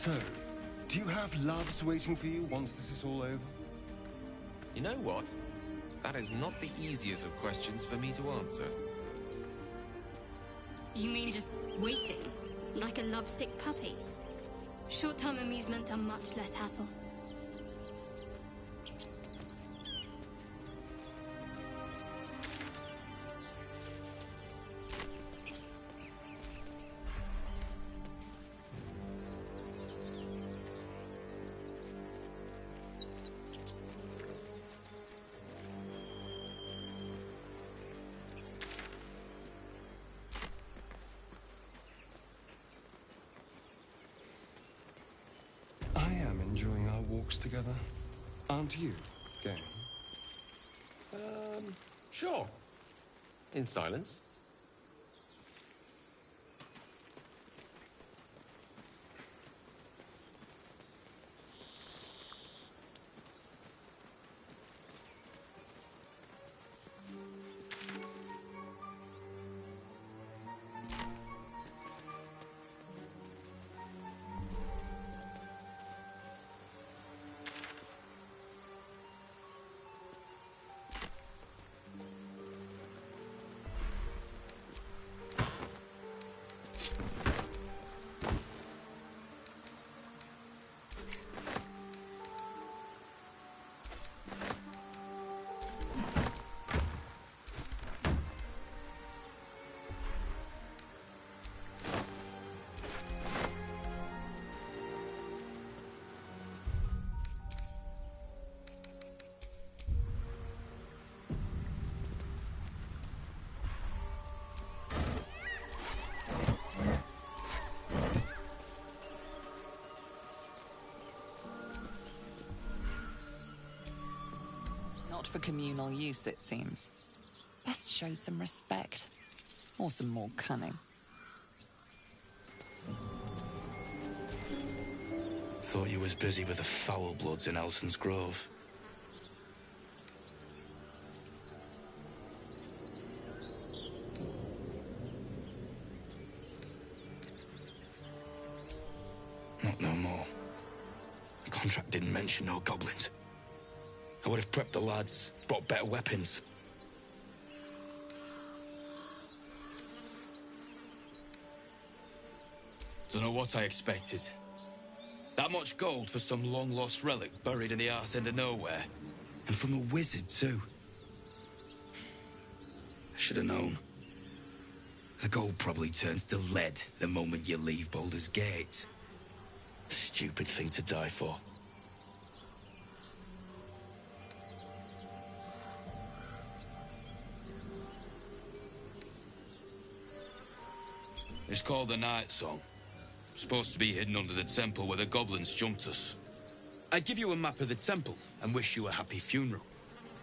So, do you have loves waiting for you once this is all over? You know what? That is not the easiest of questions for me to answer. You mean just waiting? Like a lovesick puppy? Short-term amusements are much less hassle. Enjoying our walks together. Aren't you, gang? Sure. In silence. Not for communal use, it seems. Best show some respect. Or some more cunning. Thought you was busy with the foul bloods in Elson's Grove. Not no more. The contract didn't mention no goblins. I would have prepped the lads, brought better weapons. Don't know what I expected. That much gold for some long-lost relic buried in the arse end of nowhere. And from a wizard, too. I should have known. The gold probably turns to lead the moment you leave Baldur's Gate. Stupid thing to die for. It's called the Night Song. Supposed to be hidden under the temple where the goblins jumped us. I'd give you a map of the temple and wish you a happy funeral.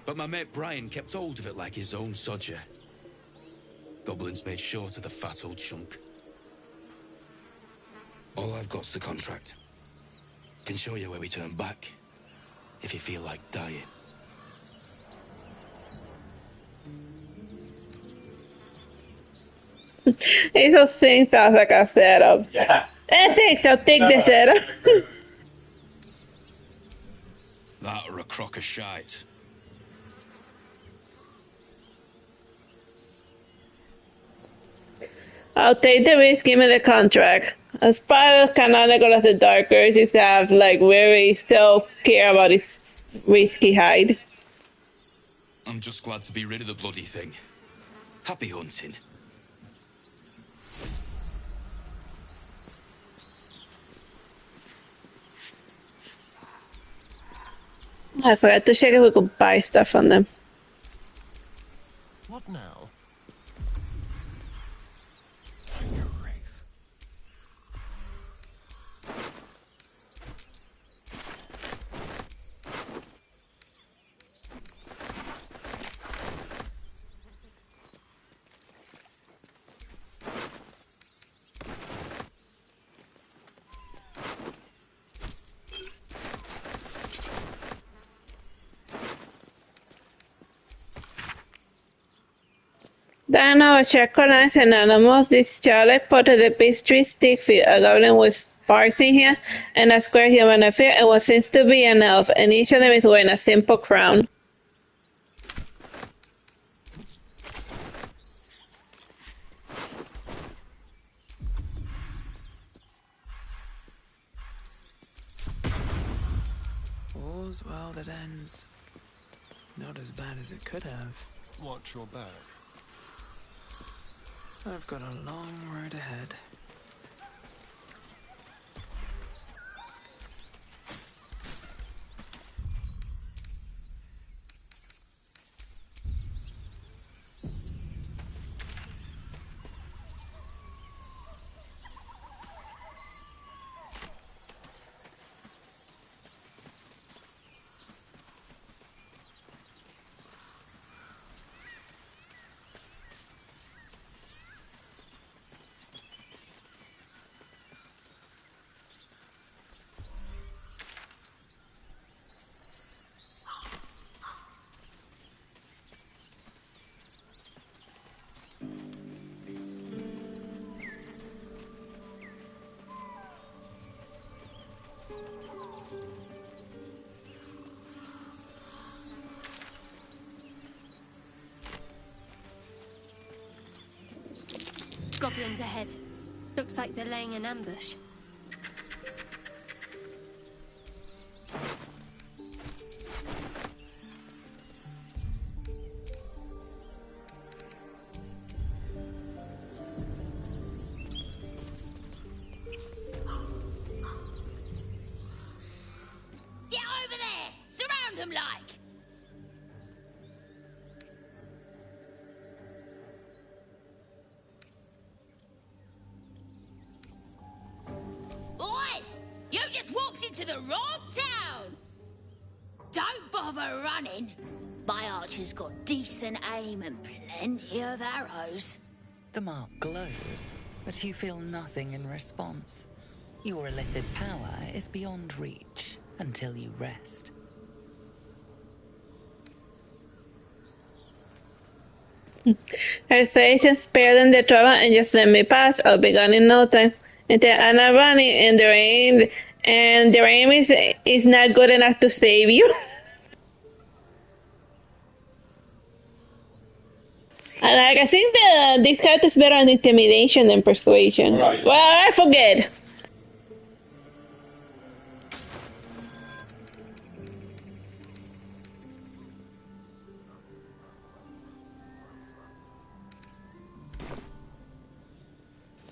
But my mate Brian kept hold of it like his own sodger. Goblins made short of the fat old chunk. All I've got's the contract. Can show you where we turn back, if you feel like dying. Eso sim sounds like a setup. Yeah. I think so. Take the setup. That or a crock of shite. I'll take the risk. Give me the contract. As part of canonical as the Dark Urges have, like, very self-care about his risky hide. I'm just glad to be rid of the bloody thing. Happy hunting. I forgot to check if we could buy stuff on them. What now? Down our check on us anonymous, this Charlotte pot of the pastry stick for a goblin with sparks in here, and a square human figure, and what seems to be an elf, and each of them is wearing a simple crown. All's well that ends. Not as bad as it could have. Watch your back. I've got a long road ahead. Goblins ahead. Looks like they're laying an ambush. Get over there! Surround them like! You just walked into the wrong town! Don't bother running. My archer's got decent aim and plenty of arrows. The mark glows, but you feel nothing in response. Your illithid power is beyond reach until you rest. Persuasion, spare them the trouble and just let me pass. I'll be gone in no time. And they're not running, and their aim is not good enough to save you. And like, I think this character's better on intimidation than persuasion. Right. Well, I forget.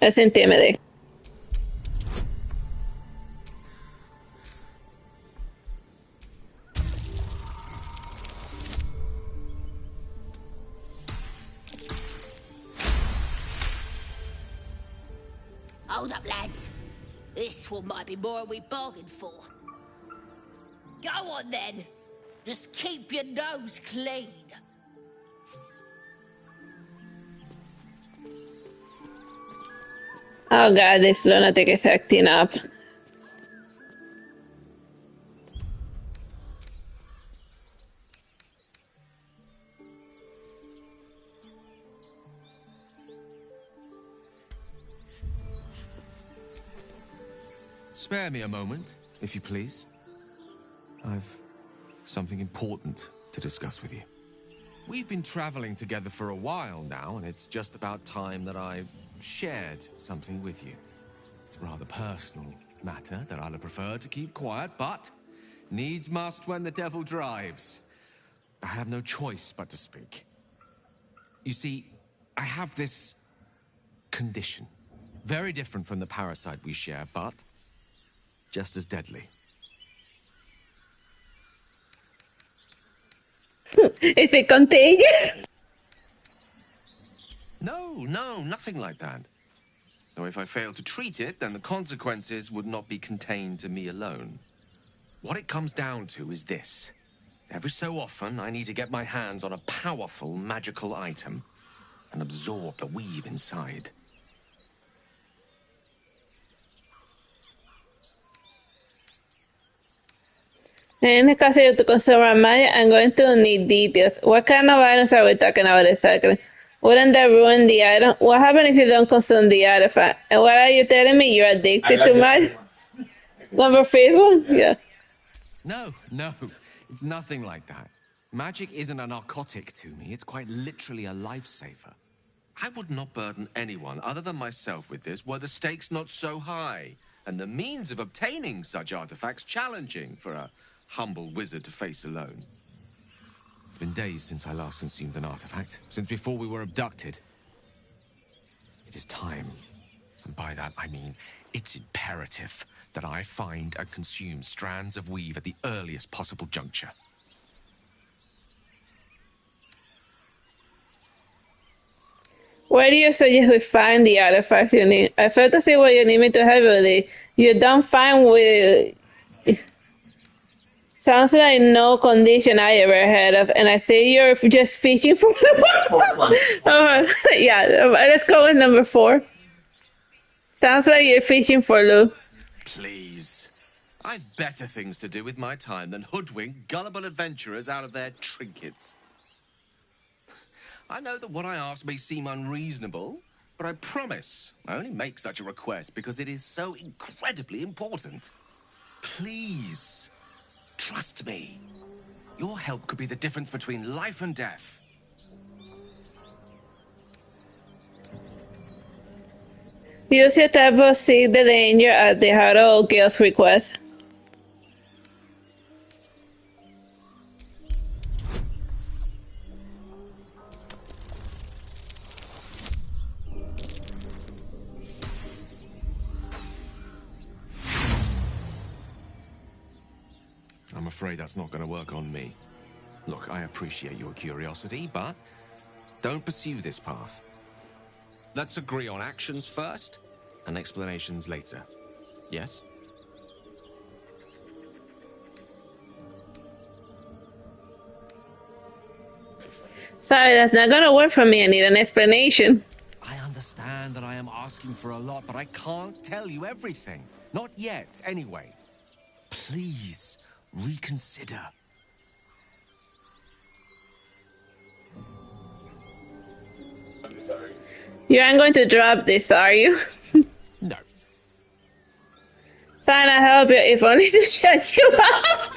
Let's intimidate. Hold up, lads. This one might be more than we bargained for. Go on, then. Just keep your nose clean. Oh god, this lunatic is acting up. Spare me a moment, if you please. I've something important to discuss with you. We've been traveling together for a while now, and it's just about time that I shared something with you. It's a rather personal matter that I'd have preferred to keep quiet, but needs must when the devil drives. I have no choice but to speak. You see, I have this condition. Very different from the parasite we share, but just as deadly. Is it contagious? No, nothing like that. Though if I fail to treat it, then the consequences would not be contained to me alone. What it comes down to is this. Every so often, I need to get my hands on a powerful magical item and absorb the weave inside. In the case of to consume magic, I'm going to need details. What kind of items are we talking about exactly? Wouldn't that ruin the item? What happens if you don't consume the artifact? And what are you telling me? You're addicted to magic? Number faithful? Yeah. No, no, it's nothing like that. Magic isn't a narcotic to me, it's quite literally a lifesaver. I would not burden anyone other than myself with this were the stakes not so high, and the means of obtaining such artifacts challenging for a humble wizard to face alone. It's been days since I last consumed an artifact, since before we were abducted. It is time, and by that I mean it's imperative that I find and consume strands of weave at the earliest possible juncture. Where do you suggest we find the artifacts you need? I failed to see what you need me to have with it. You don't find with... Sounds like no condition I ever heard of, and I say you're just fishing for... yeah, let's go with number 4. Sounds like you're fishing for Lou. Please. I've better things to do with my time than hoodwink gullible adventurers out of their trinkets. I know that what I ask may seem unreasonable, but I promise I only make such a request because it is so incredibly important. Please, trust me. Your help could be the difference between life and death. Use your tab to see the danger at the Harrow Guild's request. I'm afraid that's not going to work on me. Look, I appreciate your curiosity, but don't pursue this path. Let's agree on actions first and explanations later. Yes? Sorry, that's not gonna work for me. I need an explanation. I understand that I am asking for a lot, but I can't tell you everything. Not yet, anyway. Please, reconsider. You aren't going to drop this, are you? No. Fine, I'll help you, if only to shut you up.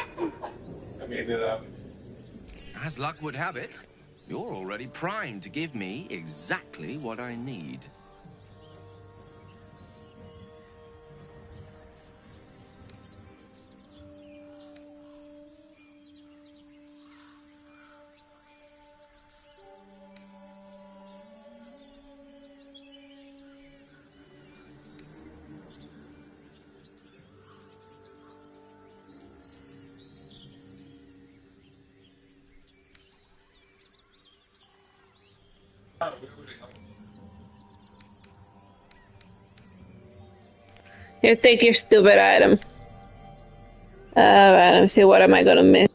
As luck would have it, you're already primed to give me exactly what I need. Here, take your stupid item. Alright, let me see, what am I gonna miss?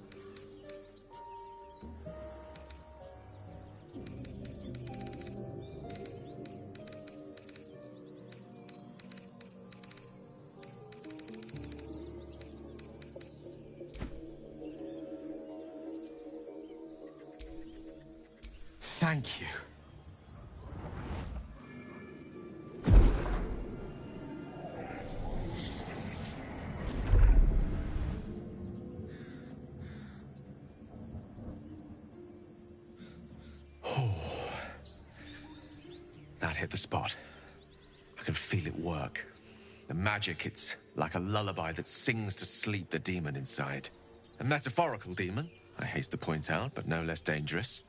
Thank you. That hit the spot. I can feel it work. The magic, it's like a lullaby that sings to sleep the demon inside. A metaphorical demon, I haste to point out, but no less dangerous.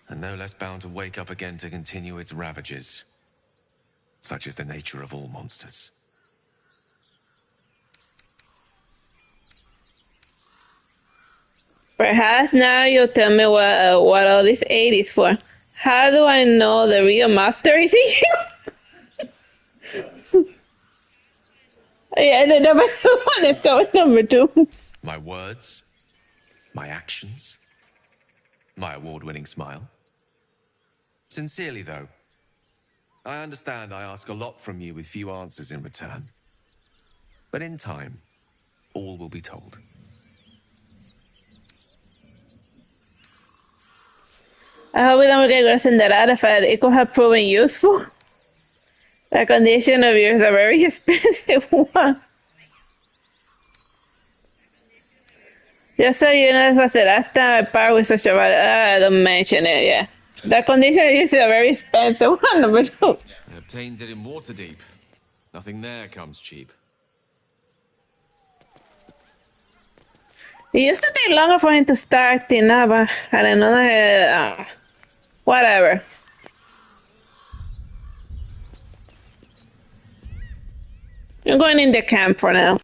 And no less bound to wake up again to continue its ravages. Such is the nature of all monsters. Perhaps now you'll tell me what all this aid is for. How do I know the real master is in you? Yeah, the number 2 one is going number 2. My words, my actions, my award-winning smile. Sincerely, though, I understand I ask a lot from you with few answers in return. But in time, all will be told. I hope we don't get lost in that artifact. It could have proven useful. The condition of yours is a very expensive one. Just so you know, this was the last time I part with such a bad... don't mention it, yeah. That condition is a very expensive one, number 2. I obtained it in Waterdeep. Nothing there comes cheap. It used to take longer for him to start acting up, but I don't know. Whatever. I'm going in the camp for now.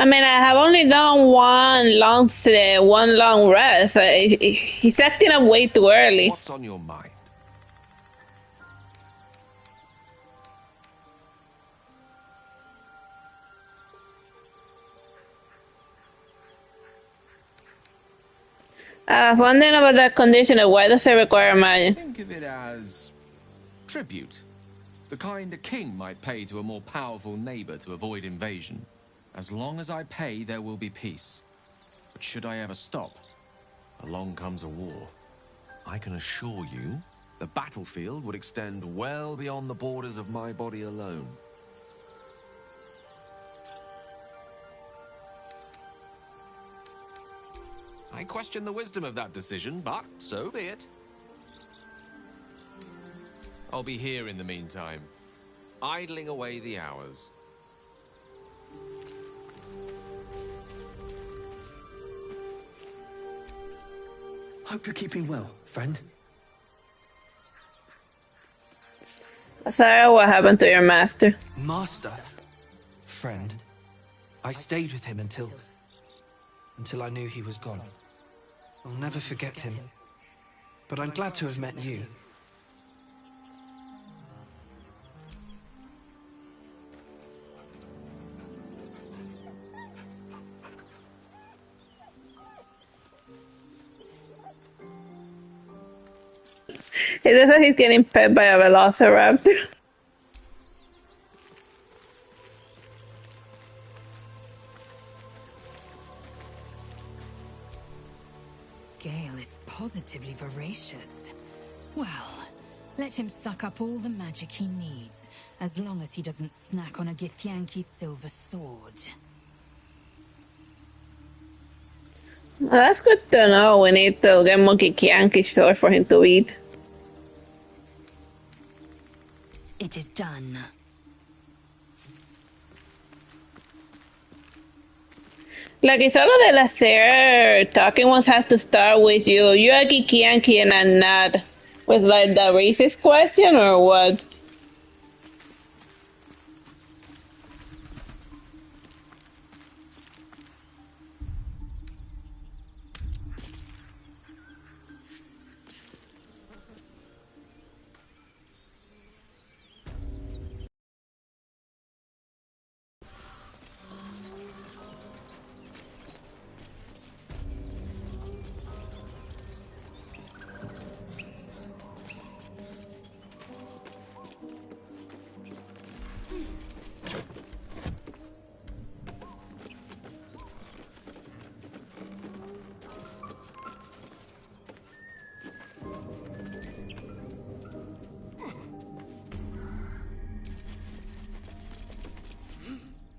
I mean, I have only done one long rest. He's acting up way too early. What's on your mind? I was wondering about that condition. Why does it require magic? Think of it as tribute. The kind a king might pay to a more powerful neighbor to avoid invasion. As long as I pay, there will be peace. But should I ever stop, along comes a war. I can assure you, the battlefield would extend well beyond the borders of my body alone. I question the wisdom of that decision, but so be it. I'll be here in the meantime, idling away the hours. Hope you're keeping well, friend. Sorry, what happened to your master? Master? Friend? I stayed with him until I knew he was gone. I'll never forget him. But I'm glad to have met you. It looks like he's getting pet by a velociraptor. Gale is positively voracious. Well, let him suck up all the magic he needs, as long as he doesn't snack on a Githyanki's silver sword. Well, that's good to know. We need to get Monkey Kianki's sword for him to eat. It is done. Like, it's all of the laser talking ones has to start with you. You're a Kianki and I'm not. With like the racist question or what?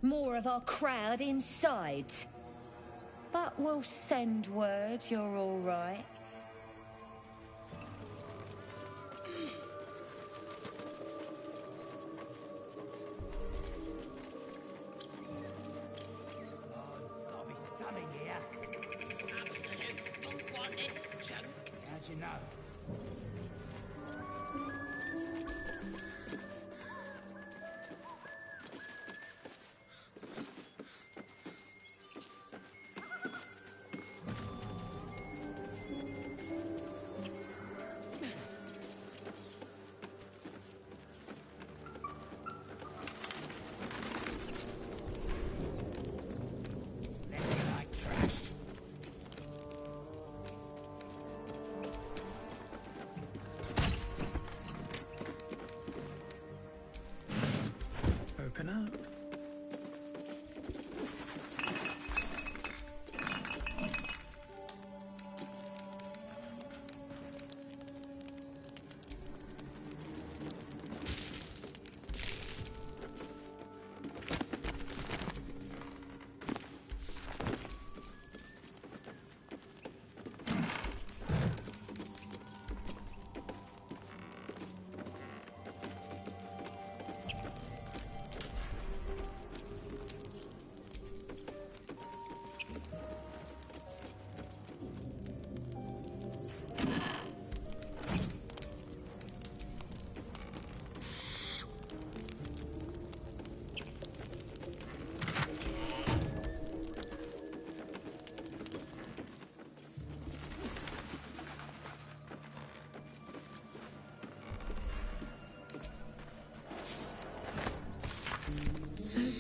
More of our crowd inside. But we'll send word you're all right. Gotta be something here. Absolute don't want this junk. How'd you know?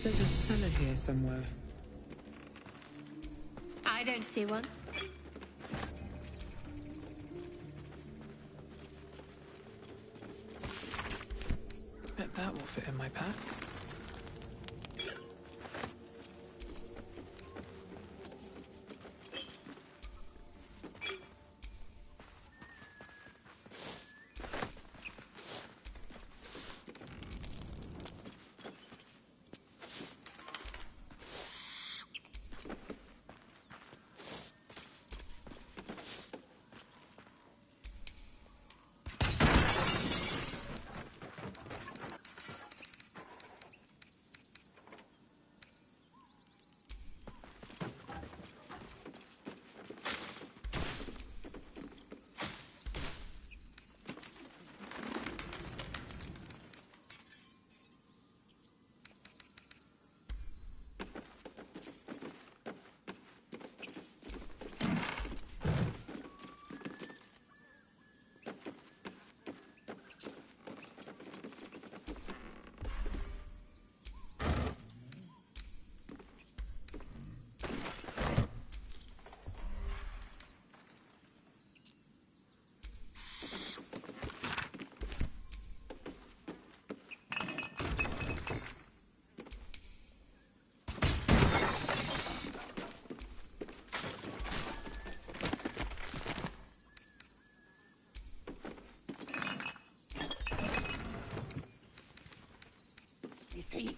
there's a cellar here somewhere. I don't see one. Bet that will fit in my pack. You see?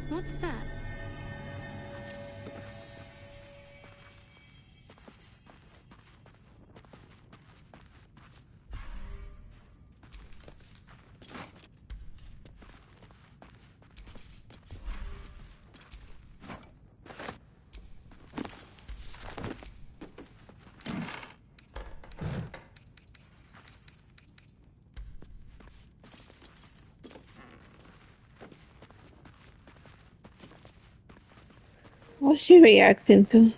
What's that? What's she reacting to?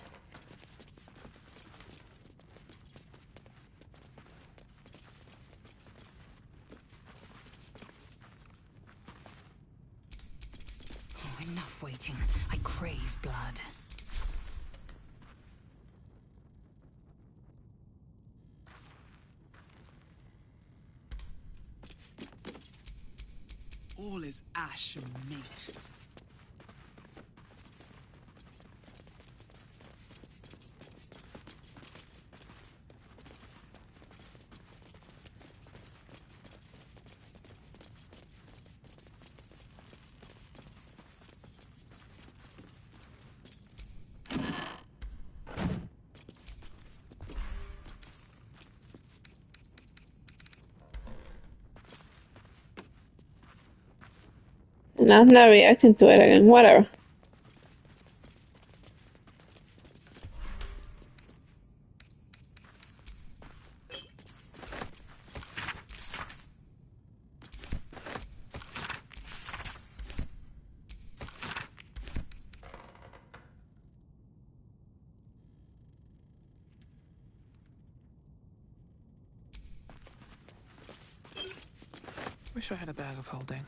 Oh, enough waiting. I crave blood. All is ash and meat. And I'm not reacting to it again. Whatever. Wish I had a bag of holding.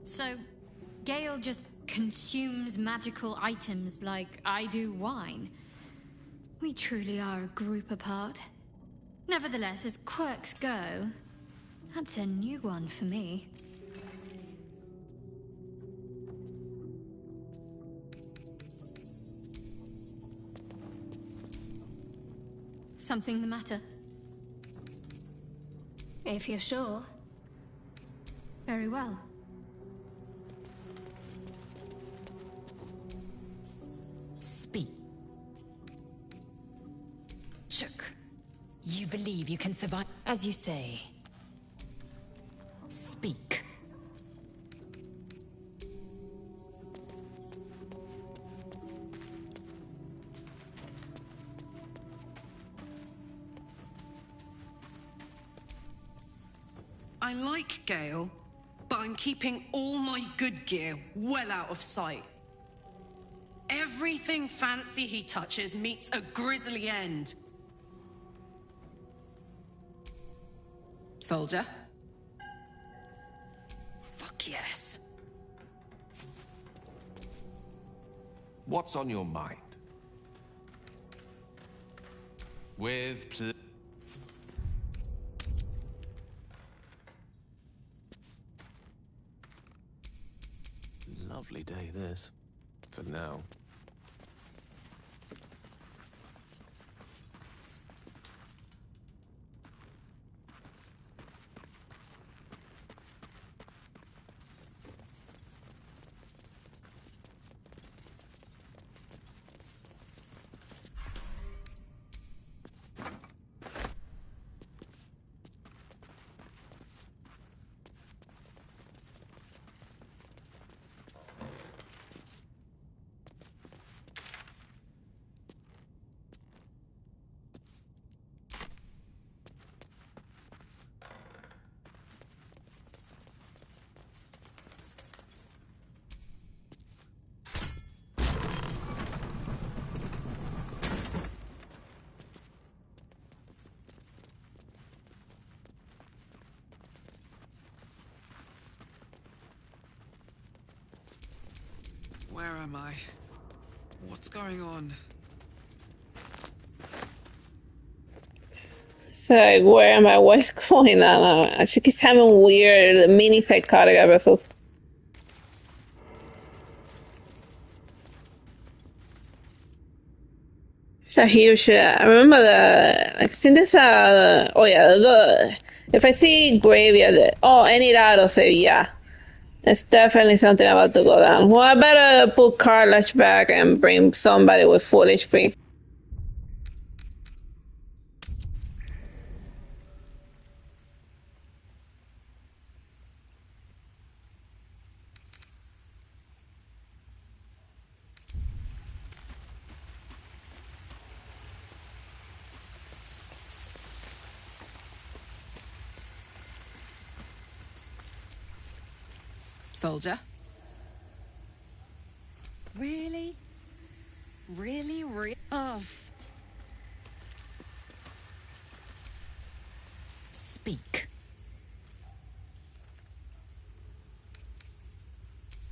So, Gale just consumes magical items like I do wine. We truly are a group apart. Nevertheless, as quirks go, that's a new one for me. Something the matter? If you're sure. Very well. Speak. Shook. You believe you can survive? As you say. Speak. I like Gale, but I'm keeping all my good gear well out of sight. Everything fancy he touches meets a grisly end. Soldier? Fuck yes. What's on your mind? With Lovely day, this. For now. Where am I? What's going on? So, like, where am I? What's going on? She keeps having weird mini psychotic episodes. It's a huge shit. I remember the, like, since this, oh yeah, if I see graveyard, oh, any lado, so yeah. It's definitely something about to go down. Well, I better put Carlash back and bring somebody with full HP. soldier. Really? Oh. Speak.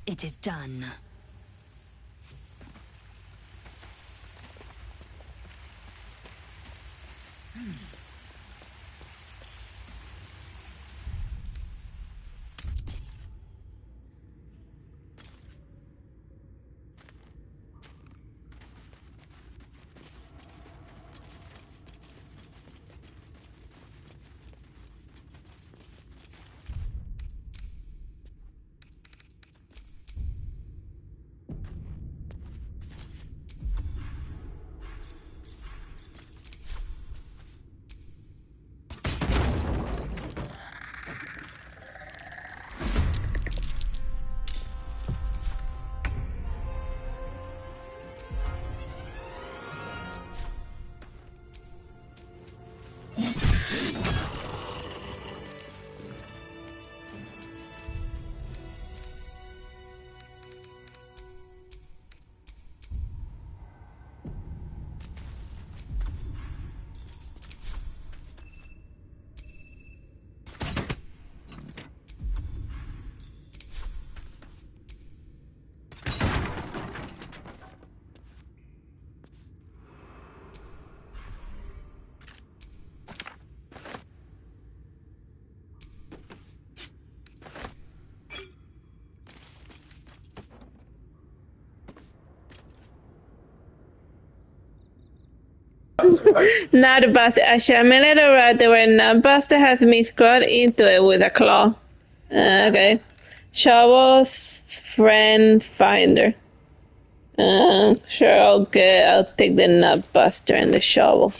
It is done. Not Buster. A shiny little rat where not Buster has me scrawled into it with a claw. Okay. Shovel's friend finder. Sure, okay. I'll take the nut buster and the shovel.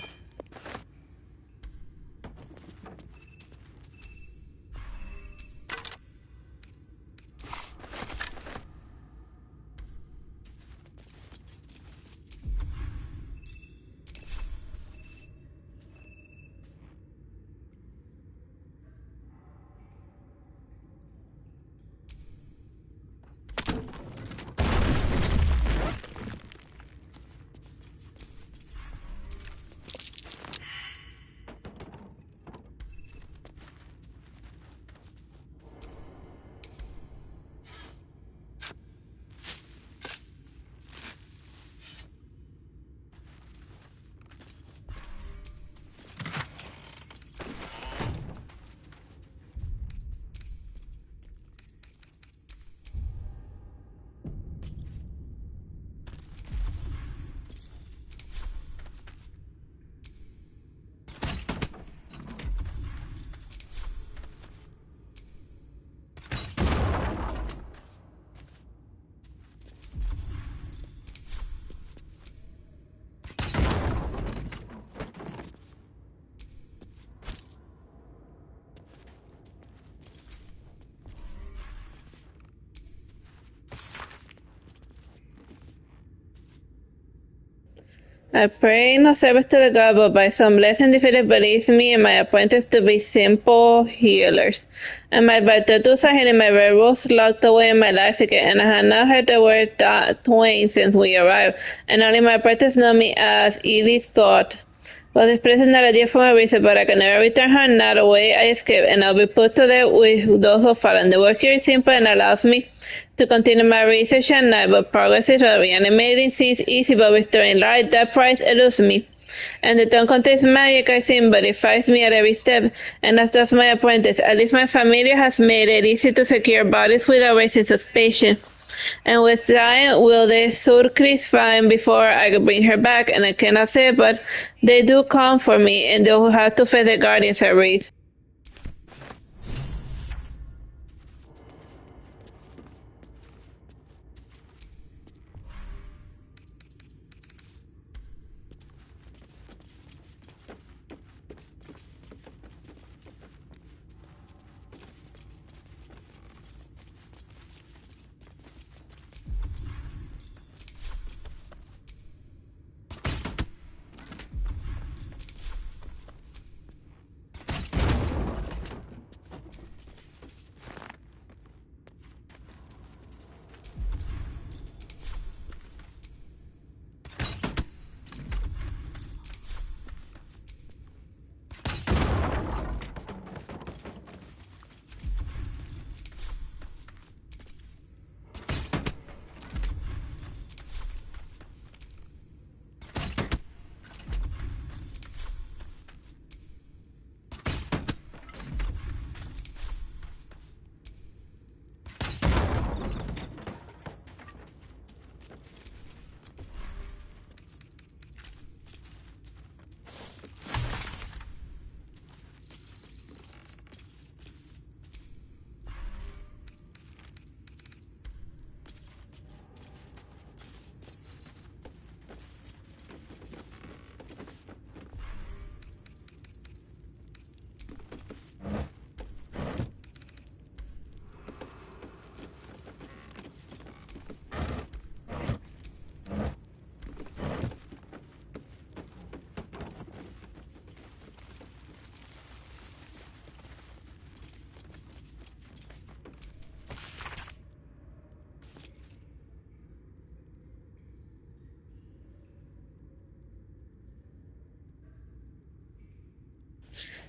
I pray no service to the God, but by some blessing defeated believes me and my apprentice to be simple healers. And my virtues are hidden, my werewolves locked away in my lexic, and I have not heard the word twain since we arrived, and only my apprentice know me as Edie's thought. Well, this place is not a dear for my reason, but I can never return her, not away I escape, and I'll be put to death with those who fallen. The work here is simple and allows me to continue my research at night, but progress is slow. Reanimating seems easy, but restoring light, that price eludes me. And the tongue contains magic, I think, but it fights me at every step, and as does my apprentice. At least my familiar has made it easy to secure bodies without raising suspicion. And with time, will the Surkris find before I can bring her back? And I cannot say, but they do come for me, and they will have to face the guardians I raise.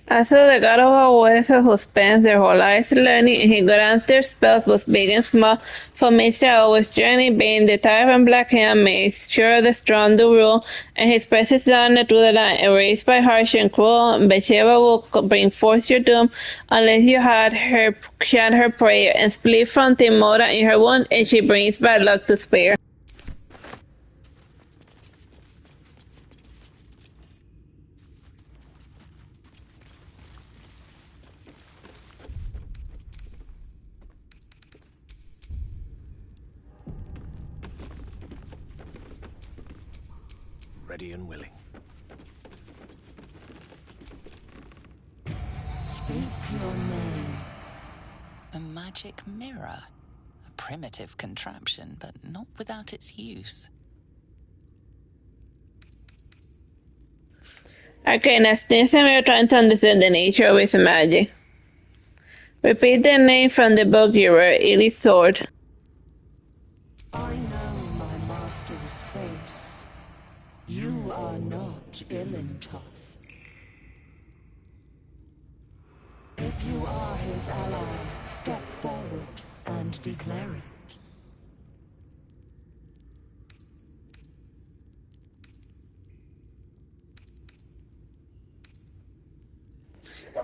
Also, the god of war is who spends their whole lives learning, and he grants their spells both big and small. For Mr. Always journey being the type and black hand makes sure the strong do rule, and he spreads his honor to the land, erased by harsh and cruel. Bathsheba will bring forth your doom, unless you had her chant her prayer, and split from Timora in her wound, and she brings bad luck to spare. Ready and willing. Speak your name. A magic mirror. A primitive contraption, but not without its use. Okay, next thing we are trying to understand the nature of his magic. Repeat the name from the book you read. It is sword. I know my master's face. You are not Ilintoth. If you are his ally, step forward and declare it.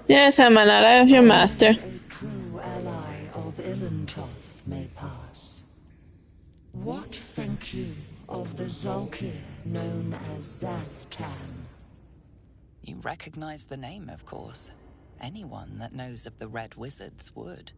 Yes, I'm an ally of your master. A true ally of Ilintoth may pass. What think you of the Zolkir known as Zastan? You recognize the name, of course. Anyone that knows of the Red Wizards would.